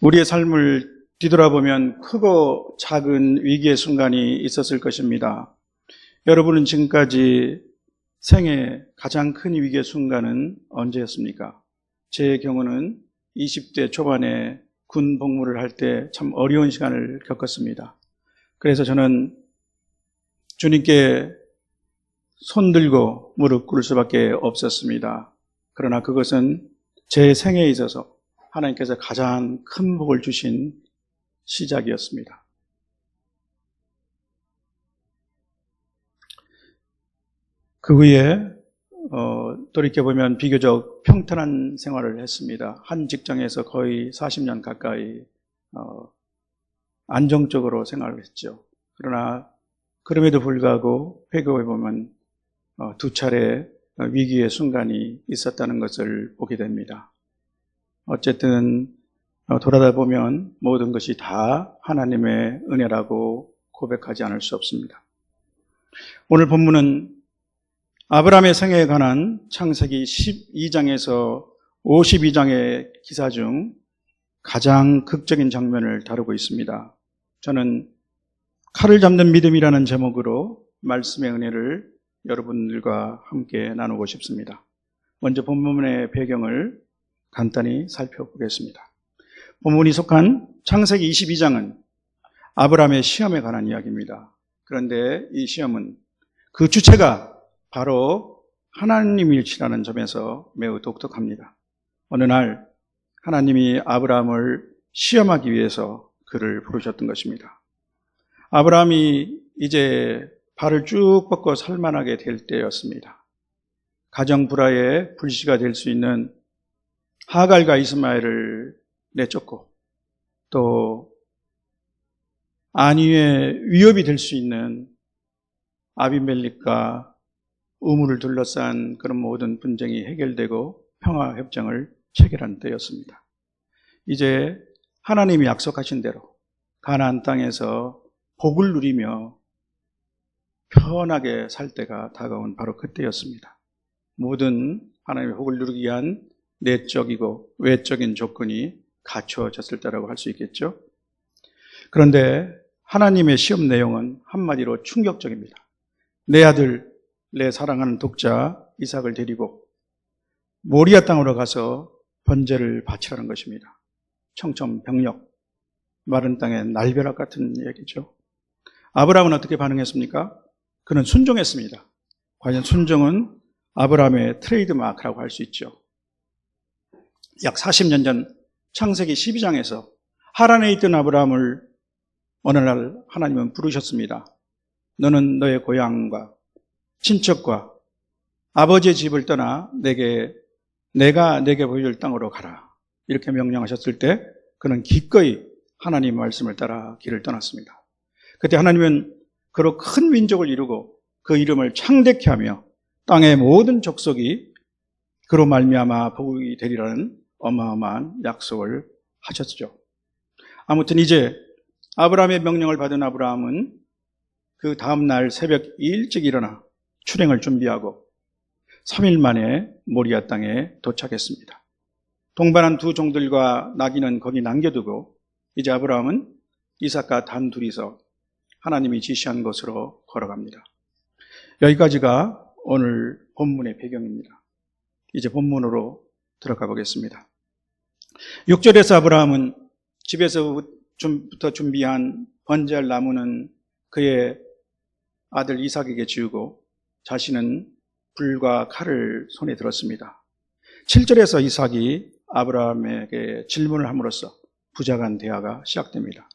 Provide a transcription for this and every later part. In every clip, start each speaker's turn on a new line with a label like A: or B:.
A: 우리의 삶을 뒤돌아보면 크고 작은 위기의 순간이 있었을 것입니다. 여러분은 지금까지 생애 가장 큰 위기의 순간은 언제였습니까? 제 경우는 20대 초반에 군 복무를 할 때 참 어려운 시간을 겪었습니다. 그래서 저는 주님께 손들고 무릎 꿇을 수밖에 없었습니다. 그러나 그것은 제 생애에 있어서 하나님께서 가장 큰 복을 주신 시작이었습니다. 그 후에 돌이켜보면 비교적 평탄한 생활을 했습니다. 한 직장에서 거의 40년 가까이 안정적으로 생활을 했죠. 그러나 그럼에도 불구하고 회고해보면 두 차례 위기의 순간이 있었다는 것을 보게 됩니다. 어쨌든 돌아다 보면 모든 것이 다 하나님의 은혜라고 고백하지 않을 수 없습니다. 오늘 본문은 아브라함의 생애에 관한 창세기 12장에서 52장의 기사 중 가장 극적인 장면을 다루고 있습니다. 저는 칼을 잡는 믿음이라는 제목으로 말씀의 은혜를 여러분들과 함께 나누고 싶습니다. 먼저 본문의 배경을 간단히 살펴보겠습니다. 본문이 속한 창세기 22장은 아브라함의 시험에 관한 이야기입니다. 그런데 이 시험은 그 주체가 바로 하나님일지라는 점에서 매우 독특합니다. 어느 날 하나님이 아브라함을 시험하기 위해서 그를 부르셨던 것입니다. 아브라함이 이제 발을 쭉 뻗고 살만하게 될 때였습니다. 가정 불화의 불씨가 될 수 있는 하갈과 이스마엘을 내쫓고 또 안위의 위협이 될 수 있는 아비멜렉과 우물을 둘러싼 그런 모든 분쟁이 해결되고 평화협정을 체결한 때였습니다. 이제 하나님이 약속하신 대로 가나안 땅에서 복을 누리며 편하게 살 때가 다가온 바로 그때였습니다. 모든 하나님의 복을 누리기 위한 내적이고 외적인 조건이 갖추어졌을 때라고 할 수 있겠죠. 그런데 하나님의 시험 내용은 한마디로 충격적입니다. 내 아들, 내 사랑하는 독자 이삭을 데리고 모리아 땅으로 가서 번제를 바치라는 것입니다. 청천벽력, 마른 땅의 날벼락 같은 얘기죠. 아브라함은 어떻게 반응했습니까? 그는 순종했습니다. 과연 순종은 아브라함의 트레이드마크라고 할 수 있죠. 약 40년 전 창세기 12장에서 하란에 있던 아브라함을 어느 날 하나님은 부르셨습니다. 너는 너의 고향과 친척과 아버지의 집을 떠나 내가 내게 보여줄 땅으로 가라. 이렇게 명령하셨을 때 그는 기꺼이 하나님의 말씀을 따라 길을 떠났습니다. 그때 하나님은 그로 큰 민족을 이루고 그 이름을 창대케 하며 땅의 모든 족속이 그로 말미암아 복이 되리라는 어마어마한 약속을 하셨죠. 아무튼 이제 아브라함의 명령을 받은 아브라함은 그 다음 날 새벽 일찍 일어나 출행을 준비하고 3일 만에 모리아 땅에 도착했습니다. 동반한 두 종들과 나귀는 거기 남겨두고 이제 아브라함은 이삭과 단둘이서 하나님이 지시한 곳으로 걸어갑니다. 여기까지가 오늘 본문의 배경입니다. 이제 본문으로 들어가 보겠습니다. 6절에서 아브라함은 집에서부터 준비한 번제할 나무는 그의 아들 이삭에게 지우고 자신은 불과 칼을 손에 들었습니다. 7절에서 이삭이 아브라함에게 질문을 함으로써 부작한 대화가 시작됩니다.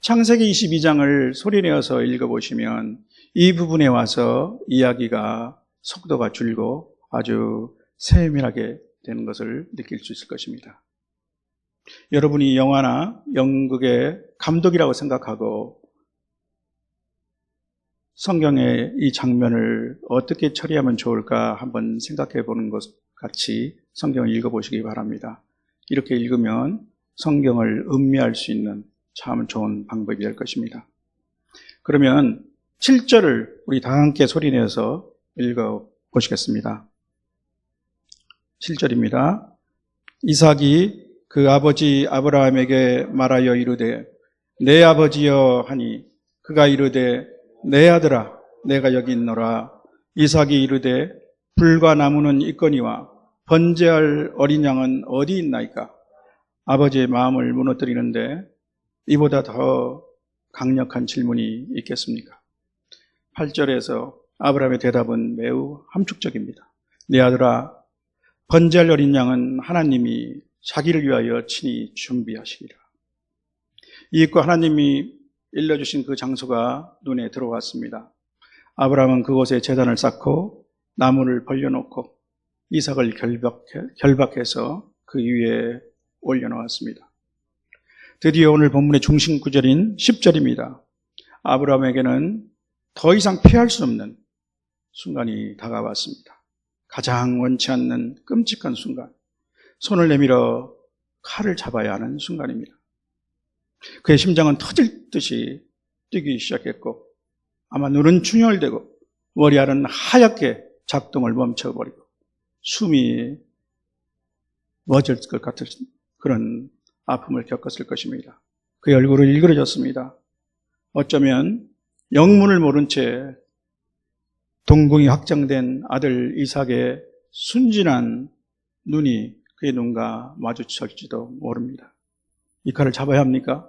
A: 창세기 22장을 소리내어서 읽어보시면 이 부분에 와서 이야기가 속도가 줄고 아주 세밀하게 되는 것을 느낄 수 있을 것입니다. 여러분이 영화나 연극의 감독이라고 생각하고 성경의 이 장면을 어떻게 처리하면 좋을까 한번 생각해 보는 것 같이 성경을 읽어보시기 바랍니다. 이렇게 읽으면 성경을 음미할 수 있는 참 좋은 방법이 될 것입니다. 그러면 7절을 우리 다 함께 소리내서 읽어보시겠습니다. 7절입니다. 이삭이 그 아버지 아브라함에게 말하여 이르되 내 아버지여 하니 그가 이르되 내 아들아 내가 여기 있노라. 이삭이 이르되 불과 나무는 있거니와 번제할 어린 양은 어디 있나이까? 아버지의 마음을 무너뜨리는데 이보다 더 강력한 질문이 있겠습니까? 8절에서 아브라함의 대답은 매우 함축적입니다. 내 아들아, 번제할 어린 양은 하나님이 자기를 위하여 친히 준비하시리라. 이윽고 하나님이 일러주신 그 장소가 눈에 들어왔습니다. 아브라함은 그곳에 제단을 쌓고 나무를 벌려놓고 이삭을 결박해서 그 위에 올려놓았습니다. 드디어 오늘 본문의 중심 구절인 10절입니다. 아브라함에게는 더 이상 피할 수 없는 순간이 다가왔습니다. 가장 원치 않는 끔찍한 순간, 손을 내밀어 칼을 잡아야 하는 순간입니다. 그의 심장은 터질 듯이 뛰기 시작했고 아마 눈은 충혈되고 머리알은 하얗게 작동을 멈춰버리고 숨이 멎을 것 같은 그런 아픔을 겪었을 것입니다. 그의 얼굴은 일그러졌습니다. 어쩌면 영문을 모른 채 동궁이 확장된 아들 이삭의 순진한 눈이 그의 눈과 마주쳤지도 모릅니다. 이 칼을 잡아야 합니까?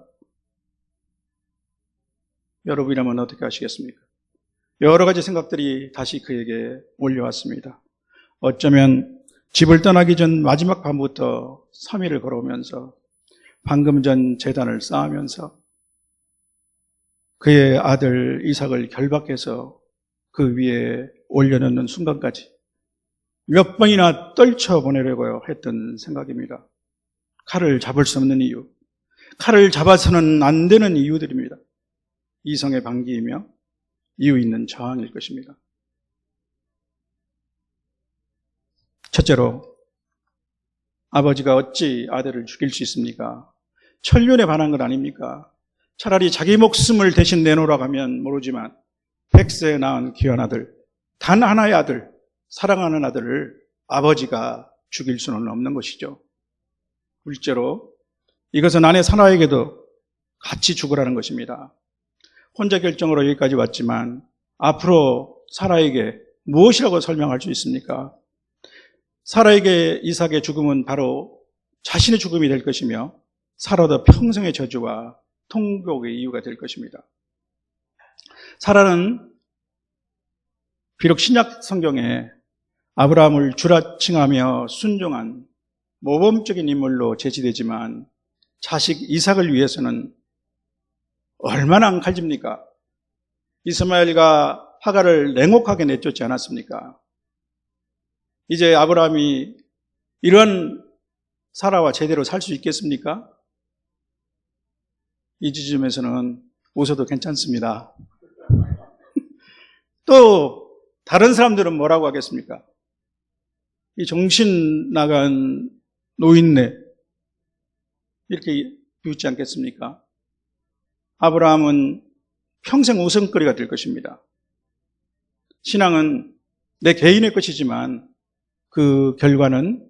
A: 여러분이라면 어떻게 하시겠습니까? 여러 가지 생각들이 다시 그에게 몰려왔습니다. 어쩌면 집을 떠나기 전 마지막 밤부터 3일을 걸어오면서 방금 전 제단을 쌓으면서 그의 아들 이삭을 결박해서 그 위에 올려놓는 순간까지 몇 번이나 떨쳐보내려고 했던 생각입니다. 칼을 잡을 수 없는 이유, 칼을 잡아서는 안 되는 이유들입니다. 이성의 반기이며 이유 있는 저항일 것입니다. 첫째로, 아버지가 어찌 아들을 죽일 수 있습니까? 천륜에 반한 것 아닙니까? 차라리 자기 목숨을 대신 내놓으라고 하면 모르지만 100세 낳은 귀한 아들, 단 하나의 아들, 사랑하는 아들을 아버지가 죽일 수는 없는 것이죠. 둘째로, 이것은 아내 사라에게도 같이 죽으라는 것입니다. 혼자 결정으로 여기까지 왔지만 앞으로 사라에게 무엇이라고 설명할 수 있습니까? 사라에게 이삭의 죽음은 바로 자신의 죽음이 될 것이며 사라도 평생의 저주와 통곡의 이유가 될 것입니다. 사라는 비록 신약 성경에 아브라함을 주라칭하며 순종한 모범적인 인물로 제시되지만 자식 이삭을 위해서는 얼마나 칼집니까? 이스마엘과 하갈을 냉혹하게 내쫓지 않았습니까? 이제 아브라함이 이런 사라와 제대로 살 수 있겠습니까? 이 지점에서는 웃어도 괜찮습니다. 또 다른 사람들은 뭐라고 하겠습니까? 이 정신 나간 노인네 이렇게 비웃지 않겠습니까? 아브라함은 평생 웃음거리가 될 것입니다. 신앙은 내 개인의 것이지만 그 결과는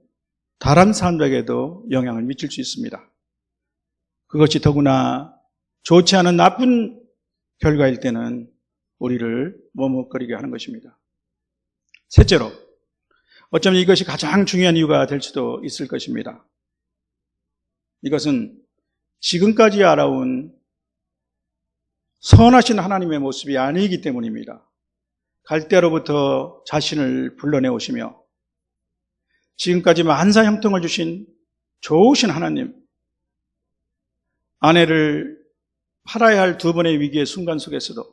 A: 다른 사람들에게도 영향을 미칠 수 있습니다. 그것이 더구나 좋지 않은 나쁜 결과일 때는 우리를 머뭇거리게 하는 것입니다. 셋째로, 어쩌면 이것이 가장 중요한 이유가 될 수도 있을 것입니다. 이것은 지금까지 알아온 선하신 하나님의 모습이 아니기 때문입니다. 갈대아로부터 자신을 불러내오시며 지금까지 만사 형통을 주신 좋으신 하나님, 아내를 팔아야 할 두 번의 위기의 순간 속에서도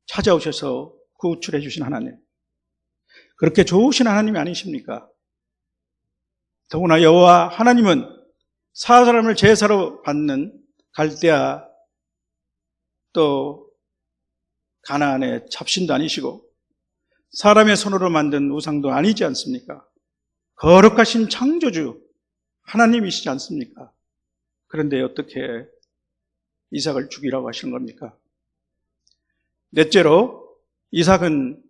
A: 찾아오셔서 구출해 주신 하나님, 그렇게 좋으신 하나님이 아니십니까? 더구나 여호와 하나님은 사람을 제사로 받는 갈대아 또 가나안의 잡신도 아니시고 사람의 손으로 만든 우상도 아니지 않습니까? 거룩하신 창조주 하나님이시지 않습니까? 그런데 어떻게 이삭을 죽이라고 하시는 겁니까? 넷째로, 이삭은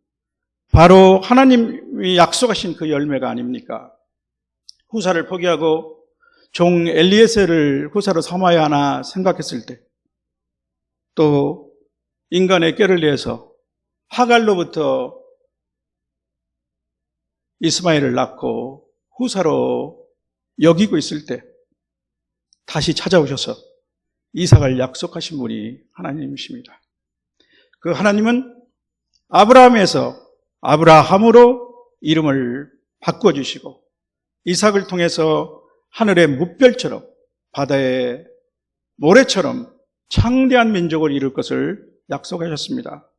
A: 바로 하나님이 약속하신 그 열매가 아닙니까? 후사를 포기하고 종 엘리에셀을 후사로 삼아야 하나 생각했을 때, 또 인간의 꾀를 내서 하갈로부터 이스마엘을 낳고 후사로 여기고 있을 때 다시 찾아오셔서 이삭을 약속하신 분이 하나님이십니다. 그 하나님은 아브라함에서 아브라함으로 이름을 바꿔주시고 이삭을 통해서 하늘의 무별처럼 바다의 모래처럼 창대한 민족을 이룰 것을 약속하셨습니다.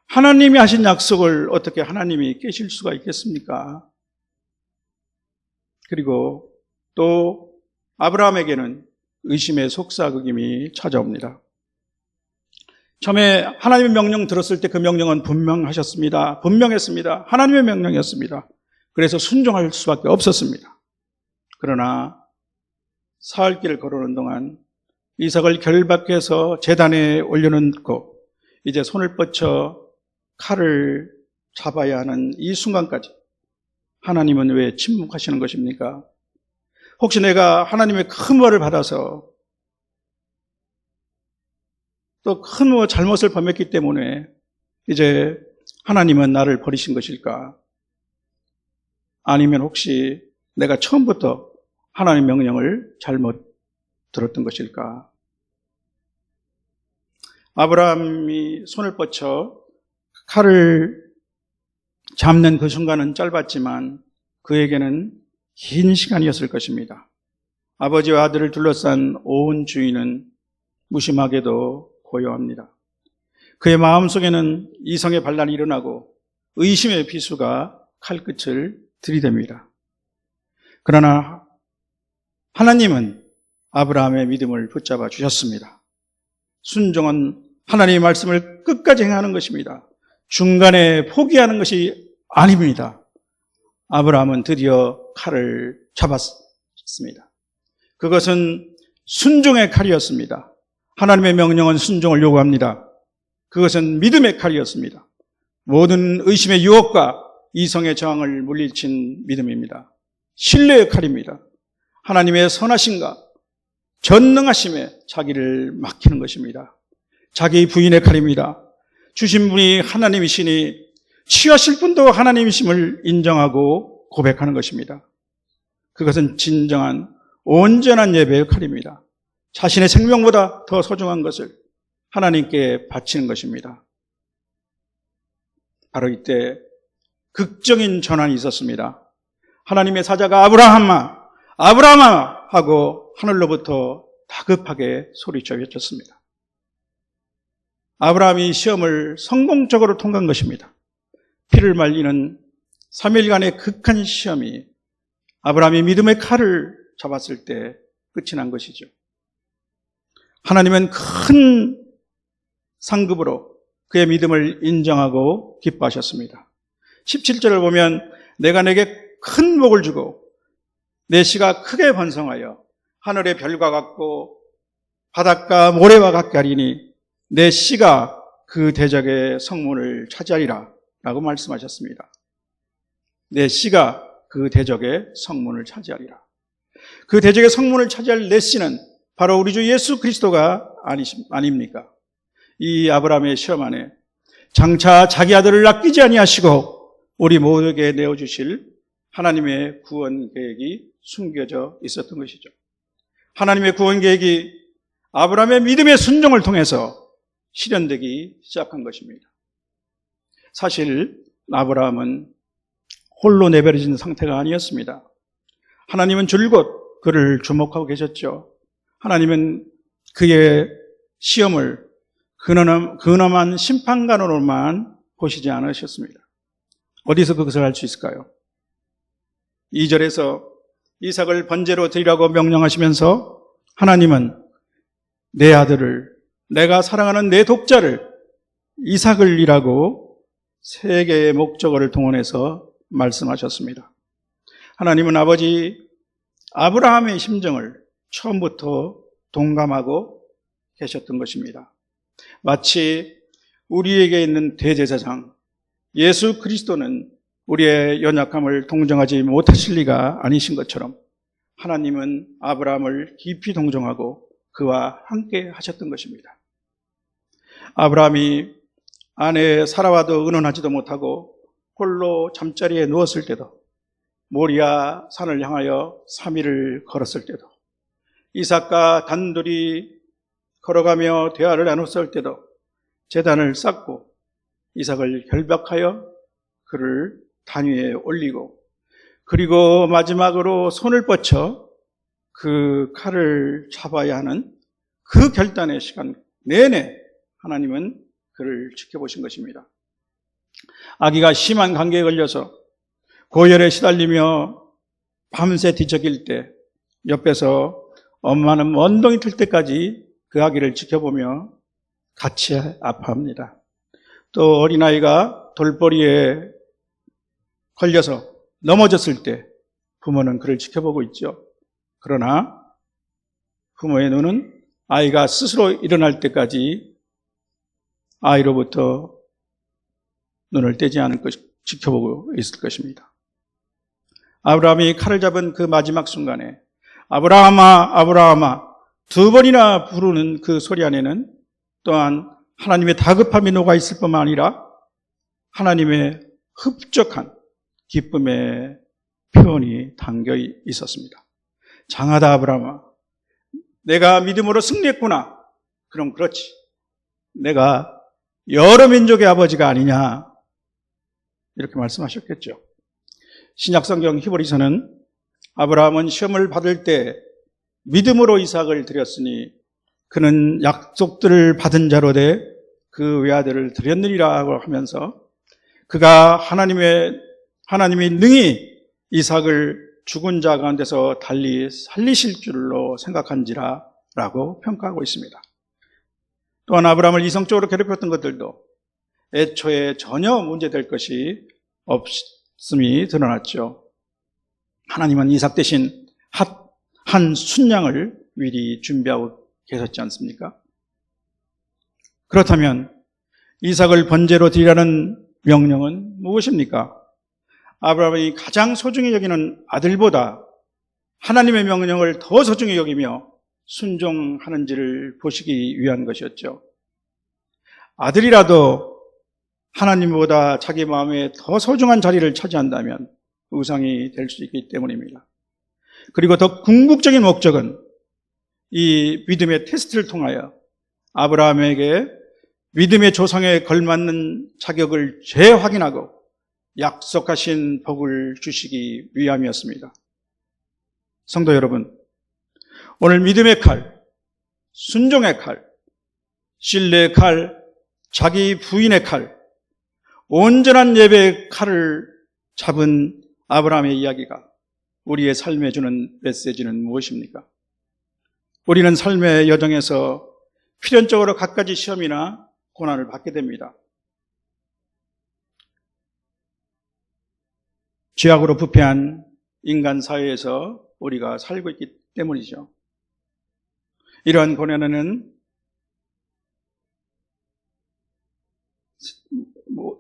A: 하나님이 하신 약속을 어떻게 하나님이 깨실 수가 있겠습니까? 그리고 또 아브라함에게는 의심의 속삭임이 찾아옵니다. 처음에 하나님의 명령 들었을 때 그 명령은 분명했습니다. 하나님의 명령이었습니다. 그래서 순종할 수밖에 없었습니다. 그러나 사흘길을 걸어오는 동안 이삭을 결박해서 제단에 올려놓고 이제 손을 뻗쳐 칼을 잡아야 하는 이 순간까지 하나님은 왜 침묵하시는 것입니까? 혹시 내가 하나님의 큰 벌을 받아서 또 큰 잘못을 범했기 때문에 이제 하나님은 나를 버리신 것일까? 아니면 혹시 내가 처음부터 하나님의 명령을 잘못 들었던 것일까? 아브라함이 손을 뻗쳐 칼을 잡는 그 순간은 짧았지만 그에게는 긴 시간이었을 것입니다. 아버지와 아들을 둘러싼 온 주위는 무심하게도 고요합니다. 그의 마음속에는 이성의 반란이 일어나고 의심의 비수가 칼끝을 들이댑니다. 그러나 하나님은 아브라함의 믿음을 붙잡아 주셨습니다. 순종은 하나님의 말씀을 끝까지 행하는 것입니다. 중간에 포기하는 것이 아닙니다. 아브라함은 드디어 칼을 잡았습니다. 그것은 순종의 칼이었습니다. 하나님의 명령은 순종을 요구합니다. 그것은 믿음의 칼이었습니다. 모든 의심의 유혹과 이성의 저항을 물리친 믿음입니다. 신뢰의 칼입니다. 하나님의 선하심과 전능하심에 자기를 맡기는 것입니다. 자기 부인의 칼입니다. 주신 분이 하나님이시니 취하실 분도 하나님이심을 인정하고 고백하는 것입니다. 그것은 진정한 온전한 예배의 칼입니다. 자신의 생명보다 더 소중한 것을 하나님께 바치는 것입니다. 바로 이때 극적인 전환이 있었습니다. 하나님의 사자가 아브라함아 하고 하늘로부터 다급하게 소리쳐 외쳤습니다. 아브라함이 시험을 성공적으로 통과한 것입니다. 피를 말리는 3일간의 극한 시험이 아브라함이 믿음의 칼을 잡았을 때 끝이 난 것이죠. 하나님은 큰 상급으로 그의 믿음을 인정하고 기뻐하셨습니다. 17절을 보면 내가 내게 큰 복을 주고 내 씨가 크게 번성하여 하늘의 별과 같고 바닷가 모래와 같게 하리니 내 씨가 그 대적의 성문을 차지하리라 라고 말씀하셨습니다. 내 씨가 그 대적의 성문을 차지하리라. 그 대적의 성문을 차지할 내 씨는 바로 우리 주 예수 그리스도가 아닙니까? 이 아브라함의 시험 안에 장차 자기 아들을 아끼지 아니하시고 우리 모두에게 내어주실 하나님의 구원 계획이 숨겨져 있었던 것이죠. 하나님의 구원 계획이 아브라함의 믿음의 순종을 통해서 실현되기 시작한 것입니다. 사실 아브라함은 홀로 내버려진 상태가 아니었습니다. 하나님은 줄곧 그를 주목하고 계셨죠. 하나님은 그의 시험을 근엄한 심판관으로만 보시지 않으셨습니다. 어디서 그것을 알 수 있을까요? 2절에서 이삭을 번제로 드리라고 명령하시면서 하나님은 내 아들을, 내가 사랑하는 내 독자를 이삭을 이라고 세 개의 목적어를 동원해서 말씀하셨습니다. 하나님은 아버지 아브라함의 심정을 처음부터 동감하고 계셨던 것입니다. 마치 우리에게 있는 대제사장 예수 그리스도는 우리의 연약함을 동정하지 못하실 리가 아니신 것처럼 하나님은 아브라함을 깊이 동정하고 그와 함께 하셨던 것입니다. 아브라함이 아내 사라와도 의논하지도 못하고 홀로 잠자리에 누웠을 때도, 모리아 산을 향하여 3일을 걸었을 때도, 이삭과 단둘이 걸어가며 대화를 나눴을 때도 제단을 쌓고 이삭을 결박하여 그를 단 위에 올리고, 그리고 마지막으로 손을 뻗쳐 그 칼을 잡아야 하는 그 결단의 시간 내내 하나님은 그를 지켜보신 것입니다. 아기가 심한 감기에 걸려서 고열에 시달리며 밤새 뒤척일 때 옆에서 엄마는 원동이 틀 때까지 그 아기를 지켜보며 같이 아파합니다. 또 어린아이가 돌벌이에 걸려서 넘어졌을 때 부모는 그를 지켜보고 있죠. 그러나 부모의 눈은 아이가 스스로 일어날 때까지 아이로부터 눈을 떼지 않을 것, 지켜보고 있을 것입니다. 아브라함이 칼을 잡은 그 마지막 순간에 아브라함아, 아브라함아 2번이나 부르는 그 소리 안에는 또한 하나님의 다급함이 녹아 있을 뿐만 아니라 하나님의 흡족한 기쁨의 표현이 담겨 있었습니다. 장하다 아브라함아, 내가 믿음으로 승리했구나. 그럼 그렇지. 내가 여러 민족의 아버지가 아니냐. 이렇게 말씀하셨겠죠. 신약성경 히브리서는 아브라함은 시험을 받을 때 믿음으로 이삭을 드렸으니 그는 약속들을 받은 자로 돼 그 외아들을 드렸느니라고 하면서 그가 하나님이 능히 이삭을 죽은 자 가운데서 달리 살리실 줄로 생각한지라 라고 평가하고 있습니다. 또한 아브라함을 이성적으로 괴롭혔던 것들도 애초에 전혀 문제될 것이 없음이 드러났죠. 하나님은 이삭 대신 한 순양을 미리 준비하고 계셨지 않습니까? 그렇다면 이삭을 번제로 드리라는 명령은 무엇입니까? 아브라함이 가장 소중히 여기는 아들보다 하나님의 명령을 더 소중히 여기며 순종하는지를 보시기 위한 것이었죠. 아들이라도 하나님보다 자기 마음에 더 소중한 자리를 차지한다면 우상이 될 수 있기 때문입니다. 그리고 더 궁극적인 목적은 이 믿음의 테스트를 통하여 아브라함에게 믿음의 조상에 걸맞는 자격을 재확인하고 약속하신 복을 주시기 위함이었습니다. 성도 여러분, 오늘 믿음의 칼, 순종의 칼, 신뢰의 칼, 자기 부인의 칼, 온전한 예배의 칼을 잡은 아브라함의 이야기가 우리의 삶에 주는 메시지는 무엇입니까? 우리는 삶의 여정에서 필연적으로 갖가지 시험이나 고난을 받게 됩니다. 죄악으로 부패한 인간 사회에서 우리가 살고 있기 때문이죠. 이러한 고난에는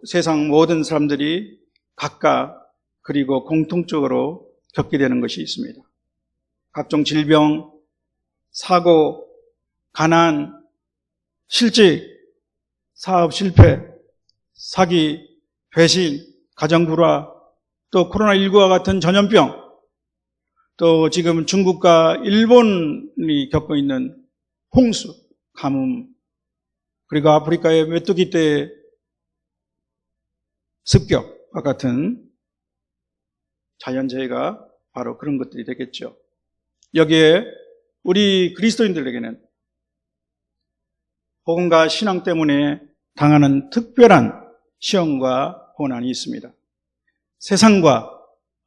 A: 세상 모든 사람들이 각각 그리고 공통적으로 겪게 되는 것이 있습니다. 각종 질병, 사고, 가난, 실직, 사업 실패, 사기, 배신, 가정 불화, 또 코로나19와 같은 전염병, 또 지금 중국과 일본이 겪고 있는 홍수, 가뭄, 그리고 아프리카의 메뚜기 떼 습격과 같은 자연재해가 바로 그런 것들이 되겠죠. 여기에 우리 그리스도인들에게는 복음과 신앙 때문에 당하는 특별한 시험과 고난이 있습니다. 세상과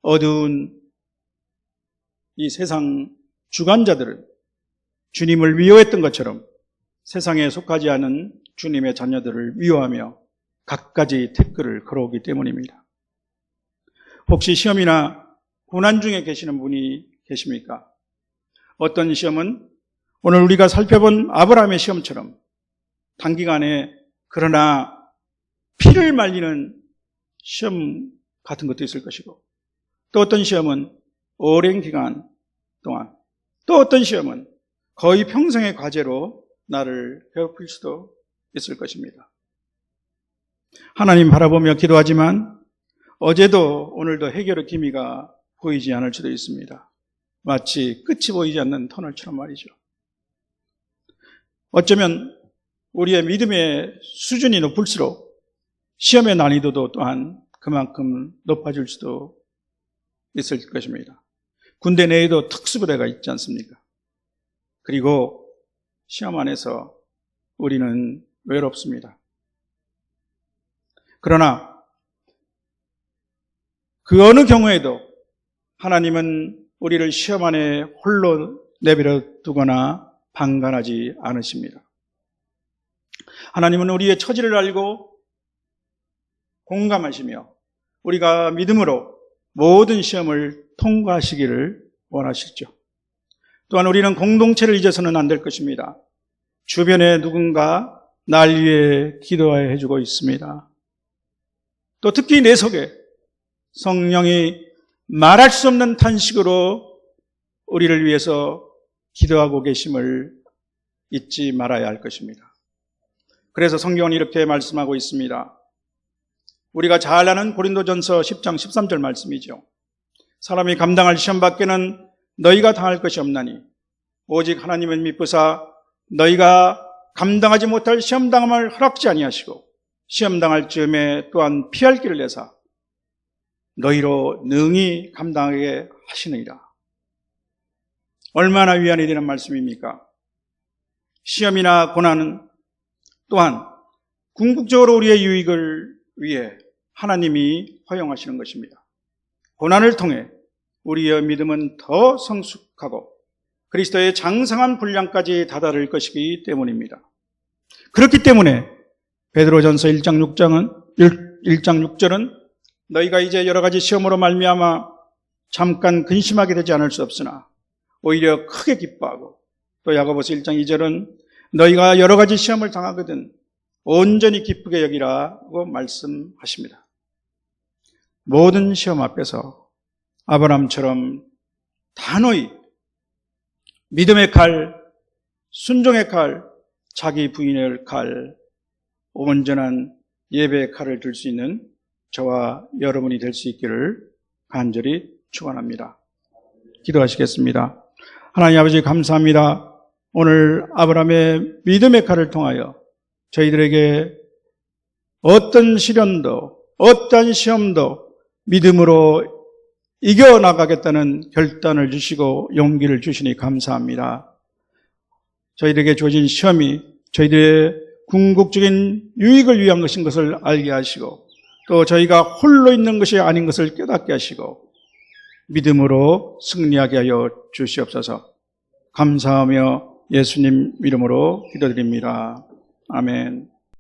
A: 어두운 이 세상 주관자들은 주님을 미워했던 것처럼 세상에 속하지 않은 주님의 자녀들을 미워하며 갖가지 태클을 걸어오기 때문입니다. 혹시 시험이나 고난 중에 계시는 분이 계십니까? 어떤 시험은 오늘 우리가 살펴본 아브라함의 시험처럼 단기간에 그러나 피를 말리는 시험 같은 것도 있을 것이고, 또 어떤 시험은 오랜 기간 동안, 또 어떤 시험은 거의 평생의 과제로 나를 괴롭힐 수도 있을 것입니다. 하나님 바라보며 기도하지만 어제도 오늘도 해결의 기미가 보이지 않을 수도 있습니다. 마치 끝이 보이지 않는 터널처럼 말이죠. 어쩌면 우리의 믿음의 수준이 높을수록 시험의 난이도도 또한 그만큼 높아질 수도 있을 것입니다. 군대 내에도 특수부대가 있지 않습니까? 그리고 시험 안에서 우리는 외롭습니다. 그러나 그 어느 경우에도 하나님은 우리를 시험 안에 홀로 내버려 두거나 방관하지 않으십니다. 하나님은 우리의 처지를 알고 공감하시며 우리가 믿음으로 모든 시험을 통과하시기를 원하시죠. 또한 우리는 공동체를 잊어서는 안 될 것입니다. 주변에 누군가 날 위해 기도하여 해주고 있습니다. 또 특히 내 속에 성령이 말할 수 없는 탄식으로 우리를 위해서 기도하고 계심을 잊지 말아야 할 것입니다. 그래서 성경은 이렇게 말씀하고 있습니다. 우리가 잘 아는 고린도전서 10장 13절 말씀이죠. 사람이 감당할 시험 밖에는 너희가 당할 것이 없나니 오직 하나님은 미쁘사 너희가 감당하지 못할 시험 당함을 허락지 아니하시고 시험 당할 즈음에 또한 피할 길을 내사 너희로 능히 감당하게 하시느니라. 얼마나 위안이 되는 말씀입니까? 시험이나 고난은 또한 궁극적으로 우리의 유익을 위해 하나님이 허용하시는 것입니다. 고난을 통해 우리의 믿음은 더 성숙하고 그리스도의 장성한 분량까지 다다를 것이기 때문입니다. 그렇기 때문에 베드로전서 1장 6절은 너희가 이제 여러 가지 시험으로 말미암아 잠깐 근심하게 되지 않을 수 없으나 오히려 크게 기뻐하고, 또 야고보서 1장 2절은 너희가 여러 가지 시험을 당하거든 온전히 기쁘게 여기라고 말씀하십니다. 모든 시험 앞에서 아브라함처럼 단호히 믿음의 칼, 순종의 칼, 자기 부인의 칼, 온전한 예배의 칼을 들 수 있는 저와 여러분이 될 수 있기를 간절히 축원합니다. 기도하시겠습니다. 하나님 아버지 감사합니다. 오늘 아브라함의 믿음의 칼을 통하여 저희들에게 어떤 시련도 어떤 시험도 믿음으로 이겨나가겠다는 결단을 주시고 용기를 주시니 감사합니다. 저희들에게 주어진 시험이 저희들의 궁극적인 유익을 위한 것인 것을 알게 하시고 또 저희가 홀로 있는 것이 아닌 것을 깨닫게 하시고 믿음으로 승리하게 하여 주시옵소서. 감사하며 예수님 이름으로 기도드립니다. 아멘.